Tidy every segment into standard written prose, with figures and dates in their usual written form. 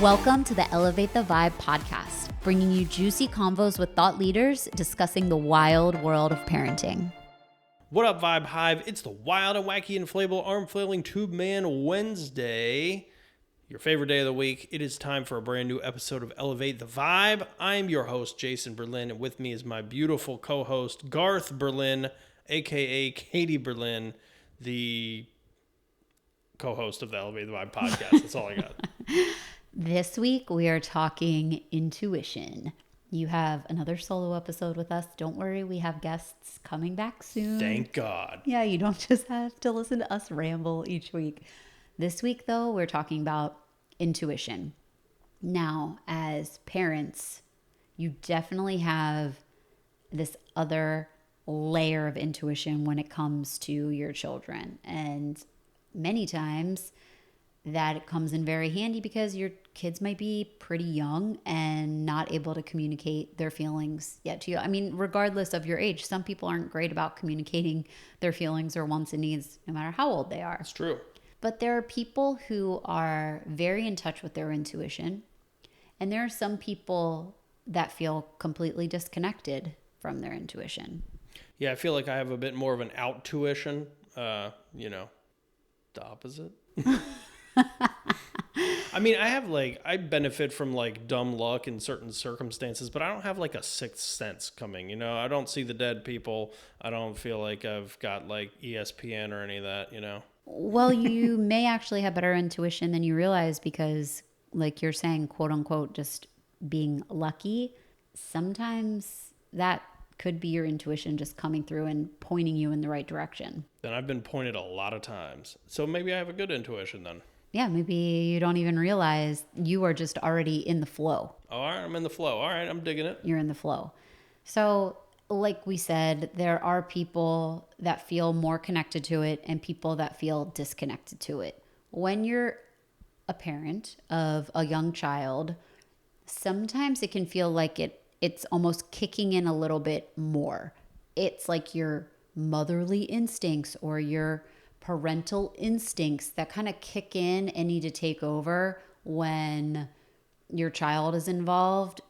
Welcome to the Elevate the Vibe podcast, bringing you juicy convos with thought leaders discussing the wild world of parenting. What up, Vibe Hive? It's the wild and wacky inflatable arm flailing tube man Wednesday, your favorite day of the week. It is time for a brand new episode of Elevate the Vibe. I'm your host, Jason Berlin, and with me is my beautiful co-host, Garth Berlin, aka Katie Berlin, the co-host of the Elevate the Vibe podcast. That's all I got. This week, we are talking intuition. You have another solo episode with us. Don't worry, we have guests coming back soon. Thank God. Yeah, you don't just have to listen to us ramble each week. This week, though, we're talking about intuition. Now, as parents, you definitely have this other layer of intuition when it comes to your children. And many times, that it comes in very handy because your kids might be pretty young and not able to communicate their feelings yet to you. I mean, regardless of your age, some people aren't great about communicating their feelings or wants and needs, no matter how old they are. It's true. But there are people who are very in touch with their intuition. And there are some people that feel completely disconnected from their intuition. Yeah, I feel like I have a bit more of an out-tuition, the opposite. I mean, I benefit from dumb luck in certain circumstances, but I don't have a sixth sense coming, I don't see the dead people. I don't feel like I've got ESPN or any of that, Well, you may actually have better intuition than you realize because you're saying, quote unquote, just being lucky. Sometimes that could be your intuition just coming through and pointing you in the right direction. Then I've been pointed a lot of times. So maybe I have a good intuition then. Yeah, maybe you don't even realize you are just already in the flow. Oh, all right, I'm in the flow. All right, I'm digging it. You're in the flow. So like we said, there are people that feel more connected to it and people that feel disconnected to it. When you're a parent of a young child, sometimes it can feel like it's almost kicking in a little bit more. It's like your motherly instincts or your parental instincts that kind of kick in and need to take over when your child is involved.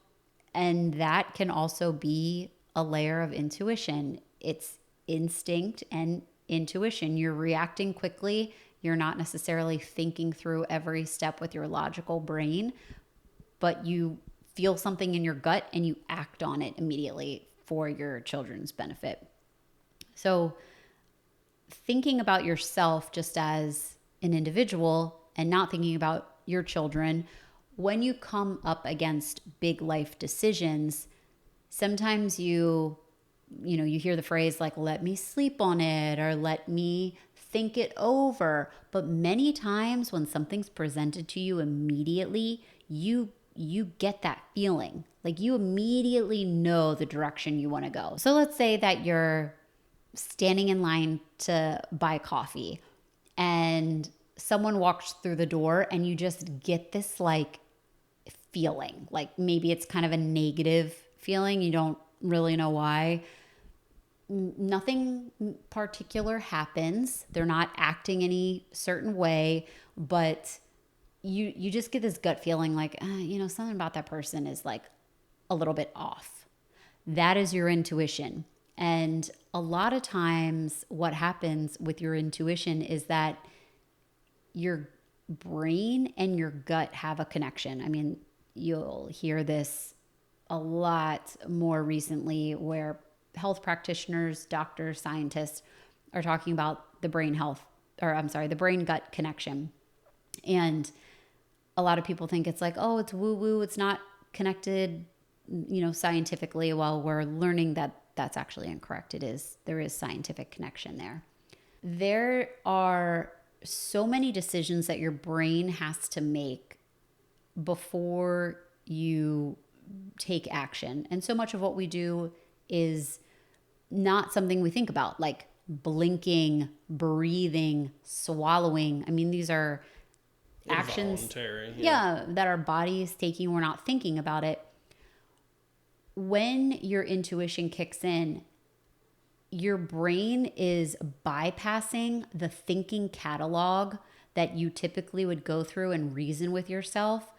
And that can also be a layer of intuition. It's instinct and intuition. You're reacting quickly. You're not necessarily thinking through every step with your logical brain, but you feel something in your gut and you act on it immediately for your children's benefit. So thinking about yourself just as an individual and not thinking about your children, when you come up against big life decisions, sometimes you hear the phrase let me sleep on it or let me think it over. But many times when something's presented to you immediately, you get that feeling. You immediately know the direction you want to go. So let's say that you're standing in line to buy coffee and someone walks through the door and you just get this feeling. Maybe it's kind of a negative feeling. You don't really know why. Nothing particular happens. They're not acting any certain way, but you just get this gut feeling something about that person is a little bit off. That is your intuition. And a lot of times what happens with your intuition is that your brain and your gut have a connection. I mean, you'll hear this a lot more recently where health practitioners, doctors, scientists are talking about the brain gut connection. And a lot of people think it's it's woo-woo, it's not connected, scientifically. Well, we're learning that that's actually incorrect. There is scientific connection there. There are so many decisions that your brain has to make before you take action. And so much of what we do is not something we think about, like blinking, breathing, swallowing. I mean, these are actions that our body is taking. We're not thinking about it. When your intuition kicks in, your brain is bypassing the thinking catalog that you typically would go through and reason with yourself.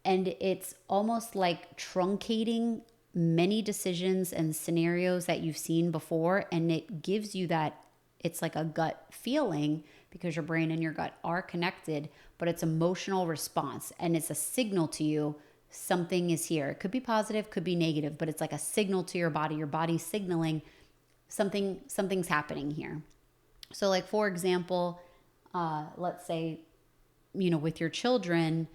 And it's almost like truncating many decisions and scenarios that you've seen before. And it gives you that, it's like a gut feeling because your brain and your gut are connected, but it's emotional response. And it's a signal to you something is here. It could be positive, could be negative, but it's like a signal to your body. Your body's signaling something's happening here. So like, for example, let's say, with your children,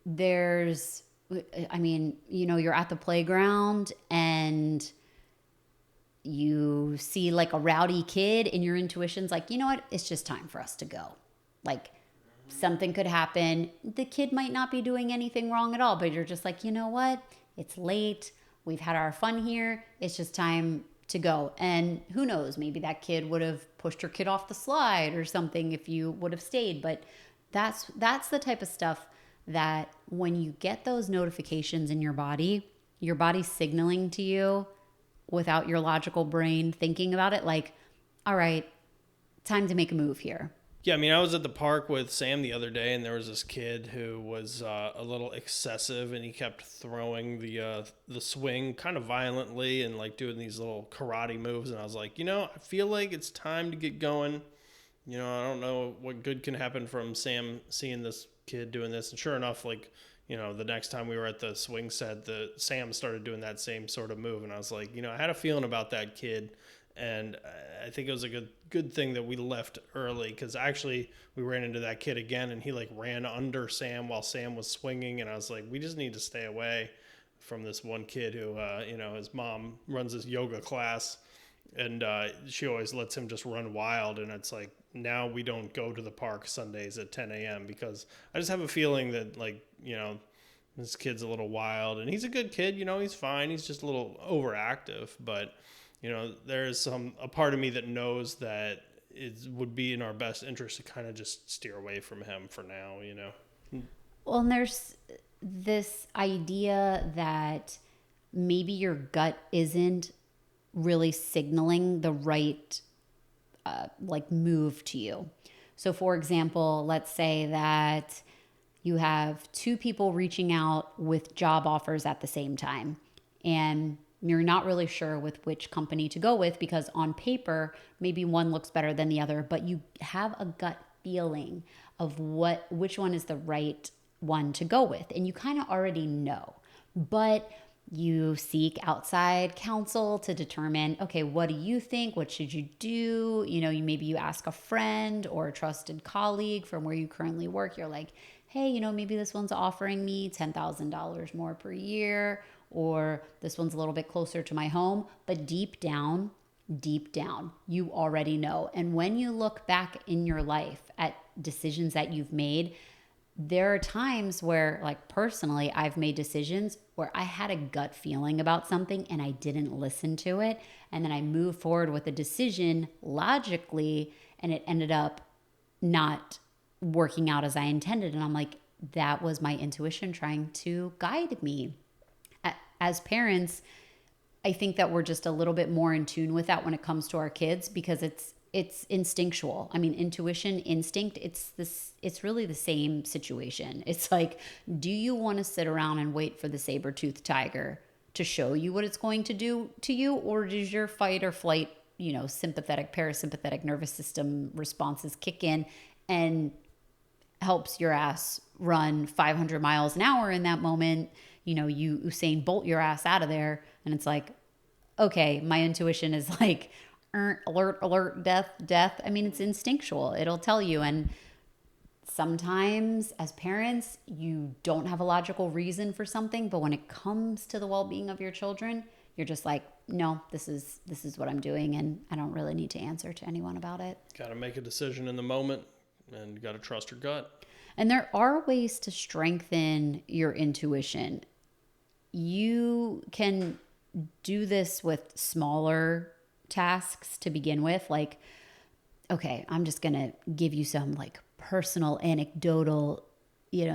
there's, you're at the playground and you see like a rowdy kid and your intuition's like, you know what, it's just time for us to go. Like, something could happen. The kid might not be doing anything wrong at all, but you're just like, you know what, it's late. We've had our fun here. It's just time to go. And who knows, maybe that kid would have pushed your kid off the slide or something if you would have stayed. But that's the type of stuff that when you get those notifications in your body's signaling to you without your logical brain thinking about it, like, all right, time to make a move here. Yeah, I mean, I was at the park with Sam the other day, and there was this kid who was a little excessive, and he kept throwing the swing kind of violently and like doing these little karate moves. And I was like, I feel like it's time to get going. I don't know what good can happen from Sam seeing this kid doing this. And sure enough, like, the next time we were at the swing set, Sam started doing that same sort of move, and I was like, I had a feeling about that kid. And I think it was a good thing that we left early, because actually we ran into that kid again, and he like ran under Sam while Sam was swinging. And I was like, we just need to stay away from this one kid who, his mom runs this yoga class, and she always lets him just run wild. And it's like, now we don't go to the park Sundays at 10 a.m. because I just have a feeling that, like, this kid's a little wild, and he's a good kid, he's fine. He's just a little overactive, but there's a part of me that knows that it would be in our best interest to kind of just steer away from him for now, Well, and there's this idea that maybe your gut isn't really signaling the right move to you. So for example, let's say that you have two people reaching out with job offers at the same time, and you're not really sure with which company to go with because on paper, maybe one looks better than the other, but you have a gut feeling of which one is the right one to go with. And you kind of already know, but you seek outside counsel to determine, okay, what do you think? What should you do? Maybe you ask a friend or a trusted colleague from where you currently work. You're like, hey, maybe this one's offering me $10,000 more per year, or this one's a little bit closer to my home. But deep down, you already know. And when you look back in your life at decisions that you've made, there are times where, like, personally, I've made decisions where I had a gut feeling about something and I didn't listen to it. And then I moved forward with a decision logically, and it ended up not working out as I intended. And I'm like, that was my intuition trying to guide me. As parents, I think that we're just a little bit more in tune with that when it comes to our kids, because it's instinctual. I mean, intuition, instinct, it's really the same situation. It's like, do you want to sit around and wait for the saber-toothed tiger to show you what it's going to do to you? Or does your fight or flight, sympathetic, parasympathetic nervous system responses kick in and helps your ass run 500 miles an hour in that moment? You Usain Bolt your ass out of there. And it's like, okay, my intuition is like, alert, death. I mean, it's instinctual. It'll tell you. And sometimes as parents, you don't have a logical reason for something, but when it comes to the well-being of your children, you're just like, no, this is what I'm doing, and I don't really need to answer to anyone about it. Got to make a decision in the moment, and you got to trust your gut. And there are ways to strengthen your intuition. You can do this with smaller tasks to begin with. Like, okay, I'm just going to give you some like personal anecdotal,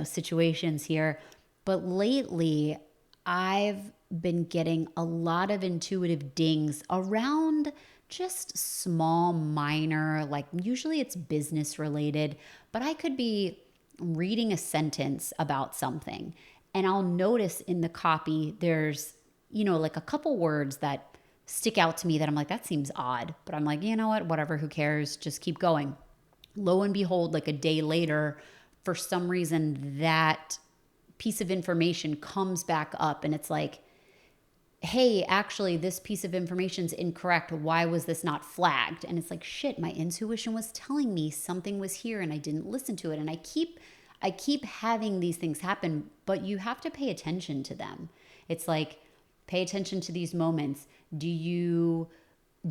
situations here. But lately, I've been getting a lot of intuitive dings around just small, minor, like usually it's business related, but I could be reading a sentence about something And I'll notice in the copy, there's, like a couple words that stick out to me that I'm like, that seems odd. But I'm like, you know what, whatever, who cares? Just keep going. Lo and behold, like a day later, for some reason, that piece of information comes back up and it's like, hey, actually, this piece of information is incorrect. Why was this not flagged? And it's like, shit, my intuition was telling me something was here and I didn't listen to it. And I keep having these things happen, but you have to pay attention to them. It's like, pay attention to these moments. Do you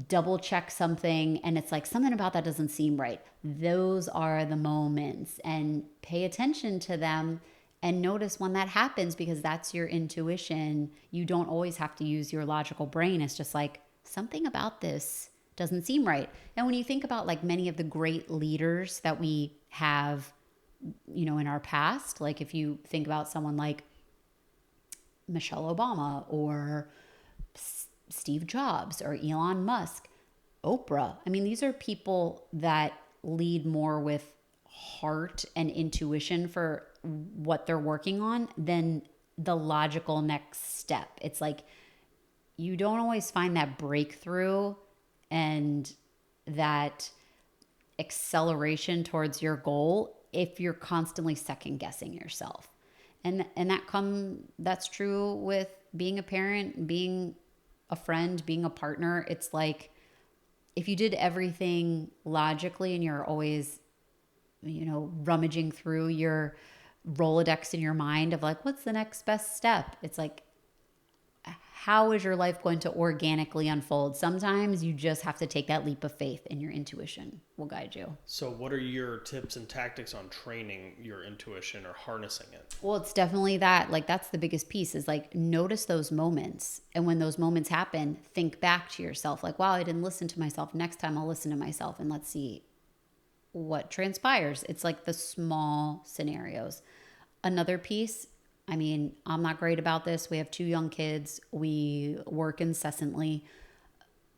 double check something and it's like something about that doesn't seem right? Those are the moments, and pay attention to them and notice when that happens, because that's your intuition. You don't always have to use your logical brain. It's just like, something about this doesn't seem right. And when you think about like many of the great leaders that we have, in our past, like if you think about someone like Michelle Obama or Steve Jobs or Elon Musk, Oprah. I mean, these are people that lead more with heart and intuition for what they're working on than the logical next step. It's like, you don't always find that breakthrough and that acceleration towards your goal if you're constantly second guessing yourself. And that's true with being a parent, being a friend, being a partner. It's like, if you did everything logically and you're always, rummaging through your Rolodex in your mind of like, what's the next best step? It's like, how is your life going to organically unfold? Sometimes you just have to take that leap of faith, and your intuition will guide you. So what are your tips and tactics on training your intuition or harnessing it? Well, it's definitely that. Like, that's the biggest piece, is like, notice those moments. And when those moments happen, think back to yourself. Like, wow, I didn't listen to myself. Next time I'll listen to myself, and let's see what transpires. It's like the small scenarios. Another piece, I mean, I'm not great about this. We have 2 young kids. We work incessantly.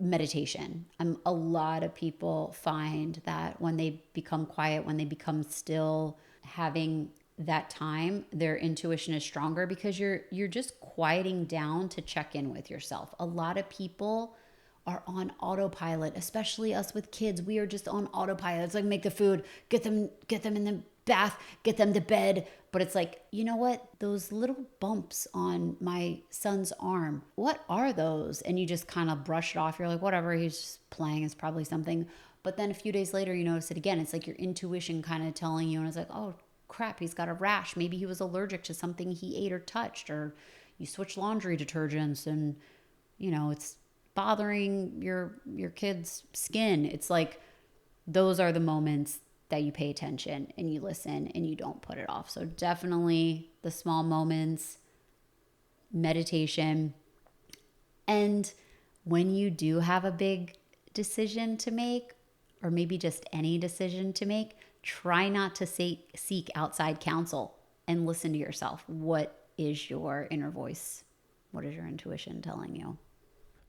Meditation. A lot of people find that when they become quiet, when they become still, having that time, their intuition is stronger, because you're just quieting down to check in with yourself. A lot of people are on autopilot, especially us with kids. We are just on autopilot. It's like, make the food, get them in the bath, get them to bed. But it's like, you know what? Those little bumps on my son's arm, what are those? And you just kind of brush it off. You're like, whatever, he's just playing. It's probably something. But then a few days later, you notice it again. It's like your intuition kind of telling you, and it's like, oh crap, he's got a rash. Maybe he was allergic to something he ate or touched, or you switch laundry detergents and, it's bothering your kid's skin. It's like, those are the moments that you pay attention and you listen and you don't put it off. So definitely the small moments, meditation. And when you do have a big decision to make, or maybe just any decision to make, try not to seek outside counsel and listen to yourself. What is your inner voice? What is your intuition telling you?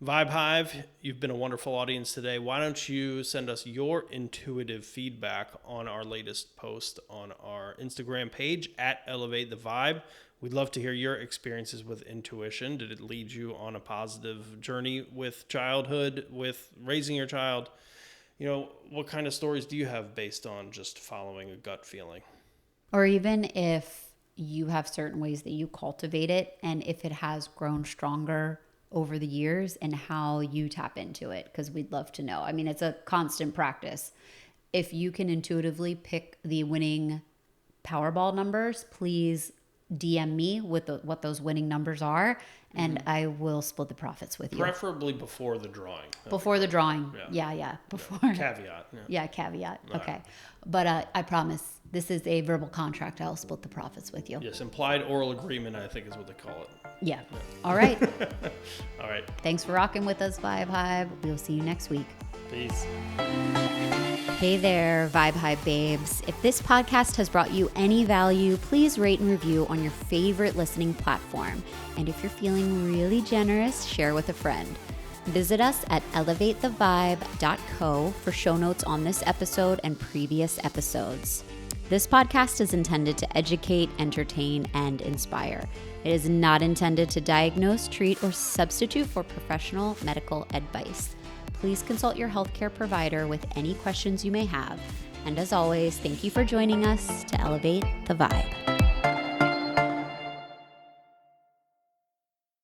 Vibe Hive, you've been a wonderful audience today. Why don't you send us your intuitive feedback on our latest post on our Instagram page at Elevate the Vibe. We'd love to hear your experiences with intuition. Did it lead you on a positive journey with childhood, with raising your child? What kind of stories do you have based on just following a gut feeling? Or even if you have certain ways that you cultivate it, and if it has grown stronger over the years, and how you tap into it, because we'd love to know. I mean, it's a constant practice. If you can intuitively pick the winning Powerball numbers, please DM me with what those winning numbers are, and I will split the profits with you. Preferably before the drawing. Before the drawing. Yeah. Before. Caveat. Yeah, caveat. Okay. But I promise, this is a verbal contract. I'll split the profits with you. Yes, implied oral agreement, I think is what they call it. Yeah. All right. All right. Thanks for rocking with us, Vibe Hive. We'll see you next week. Peace. Hey there, Vibe Hive babes. If this podcast has brought you any value, please rate and review on your favorite listening platform. And if you're feeling really generous, share with a friend. Visit us at elevatethevibe.co for show notes on this episode and previous episodes. This podcast is intended to educate, entertain, and inspire. It is not intended to diagnose, treat, or substitute for professional medical advice. Please consult your healthcare provider with any questions you may have. And as always, thank you for joining us to elevate the vibe.